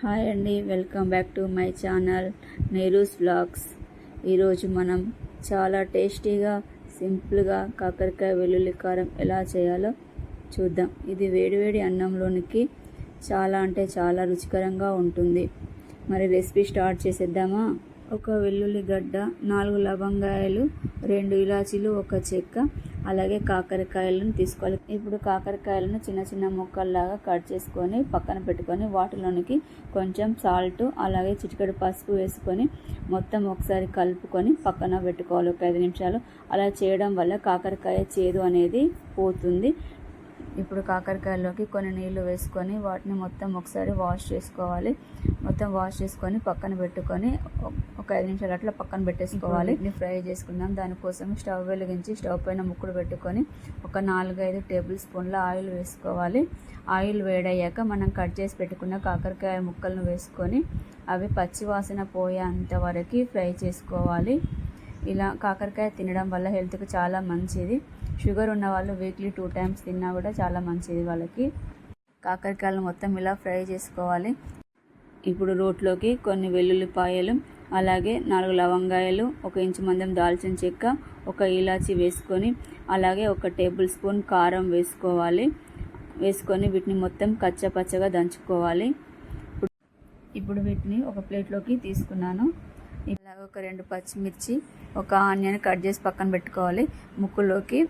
Hi అండి, welcome back to my channel Neeru's vlogs. ఈరోజు మనం చాలా టేస్టీగా సింపుల్గా కాకరకాయ వెల్లుల్లి కారం ఎలా చేయాలో చూద్దాం. ఇది వేడివేడి అన్నంలోనికి చాలా అంటే చాలా రుచికరంగా ఉంటుంది. మరి రెసిపీ స్టార్ట్ చేసేద్దామా? ఒక వెల్లుల్లి గడ్డ, 4 లవంగాయలు, 2 ఇలాచీలు, 1 చెక్క, అలాగే కాకరకాయలను తీసుకోవాలి. ఇప్పుడు కాకరకాయలను చిన్న చిన్న ముక్కల్లాగా కట్ చేసుకొని పక్కన పెట్టుకొని వాటిలోనికి కొంచెం సాల్ట్ అలాగే చిటికెడు పసుపు వేసుకొని మొత్తం ఒకసారి కలుపుకొని పక్కన పెట్టుకోవాలి ఒక 5 నిమిషాలు. అలా చేయడం వల్ల కాకరకాయ చేదు అనేది పోతుంది. ఇప్పుడు కాకరకాయల్లోకి కొన్ని నీళ్లు వేసుకొని వాటిని మొత్తం ఒకసారి వాష్ చేసుకోవాలి. మొత్తం వాష్ చేసుకొని పక్కన పెట్టుకొని ఒక 5 నిమిషాలు అట్లా పక్కన పెట్టేసుకోవాలి. వీటిని ఫ్రై చేసుకుందాం. దానికోసం స్టవ్ వెలిగించి స్టవ్ పైన ముక్కుడు పెట్టుకొని ఒక 4-5 టేబుల్ స్పూన్ల ఆయిల్ వేసుకోవాలి. ఆయిల్ వేడయ్యాక మనం కట్ చేసి పెట్టుకున్న కాకరకాయ ముక్కలను వేసుకొని అవి పచ్చి వాసన పోయేంత వరకు ఫ్రై చేసుకోవాలి. ఇలా కాకరకాయ తినడం వల్ల హెల్త్కి చాలా మంచిది. షుగర్ ఉన్న వాళ్ళు వీక్లీ 2 టైమ్స్ తిన్నా కూడా చాలా మంచిది వాళ్ళకి. కాకరకాయలు మొత్తం ఇలా ఫ్రై చేసుకోవాలి. ఇప్పుడు రోట్లోకి కొన్ని వెల్లుల్లిపాయలు, అలాగే 4 లవంగాయలు, 1 ఇంచు మందం దాల్చిన చెక్క, 1 ఇలాచి వేసుకొని అలాగే 1 టేబుల్ స్పూన్ కారం వేసుకోవాలి. వేసుకొని వీటిని మొత్తం కచ్చపచ్చగా దంచుకోవాలి. ఇప్పుడు వీటిని ఒక ప్లేట్లోకి తీసుకున్నాను. ఇలాగ ఒక 2 పచ్చిమిర్చి, 1 ఆనియన్ కట్ చేసి పక్కన పెట్టుకోవాలి.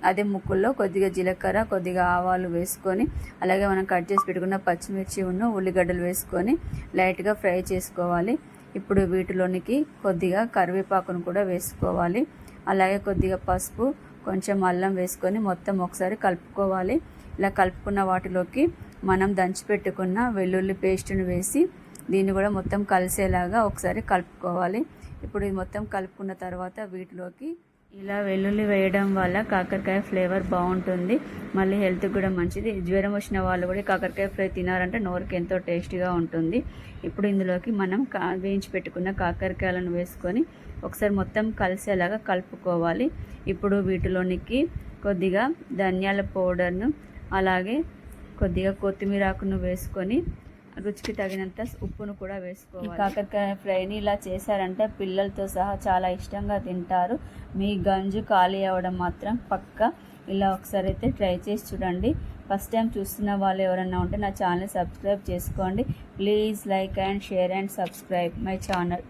అదే ముక్కుల్లో కొద్దిగా జీలకర్ర, కొద్దిగా ఆవాలు వేసుకొని అలాగే మనం కట్ చేసి పెట్టుకున్న పచ్చిమిర్చి ఉల్లిగడ్డలు వేసుకొని లైట్గా ఫ్రై చేసుకోవాలి. ఇప్పుడు వీటిలోనికి కొద్దిగా కరివేపాకును కూడా వేసుకోవాలి. అలాగే కొద్దిగా పసుపు, కొంచెం అల్లం వేసుకొని మొత్తం ఒకసారి కలుపుకోవాలి. ఇలా కలుపుకున్న వాటిలోకి మనం దంచిపెట్టుకున్న వెల్లుల్లి పేస్ట్ను వేసి దీన్ని కూడా మొత్తం కలిసేలాగా ఒకసారి కలుపుకోవాలి. ఇప్పుడు ఇది మొత్తం కలుపుకున్న తర్వాత వీటిలోకి ఇలా వెల్లుల్లి వేయడం వల్ల కాకరకాయ ఫ్లేవర్ బాగుంటుంది, మళ్ళీ హెల్త్కి కూడా మంచిది. జ్వరం వచ్చిన వాళ్ళు కూడా కాకరకాయ ఫ్రై తినారంటే నోరుకి ఎంతో టేస్టీగా ఉంటుంది. ఇప్పుడు ఇందులోకి మనం వేయించి పెట్టుకున్న కాకరకాయలను వేసుకొని ఒకసారి మొత్తం కలిసేలాగా కలుపుకోవాలి. ఇప్పుడు వీటిలోనికి కొద్దిగా ధనియాల పౌడర్ను అలాగే కొద్దిగా కొత్తిమీర ఆకును వేసుకొని రుచికి తగినంత ఉప్పును కూడా వేసుకోవాలి. కాకరకాయ ఫ్రైని ఇలా చేశారంటే పిల్లలతో సహా చాలా ఇష్టంగా తింటారు. మీ గంజు ఖాళీ అవ్వడం మాత్రం పక్కా. ఇలా ఒకసారి అయితే ట్రై చేసి చూడండి. ఫస్ట్ టైం చూస్తున్న వాళ్ళు ఎవరైనా ఉంటే నా ఛానల్ సబ్స్క్రైబ్ చేసుకోండి. Please like and share and subscribe my channel.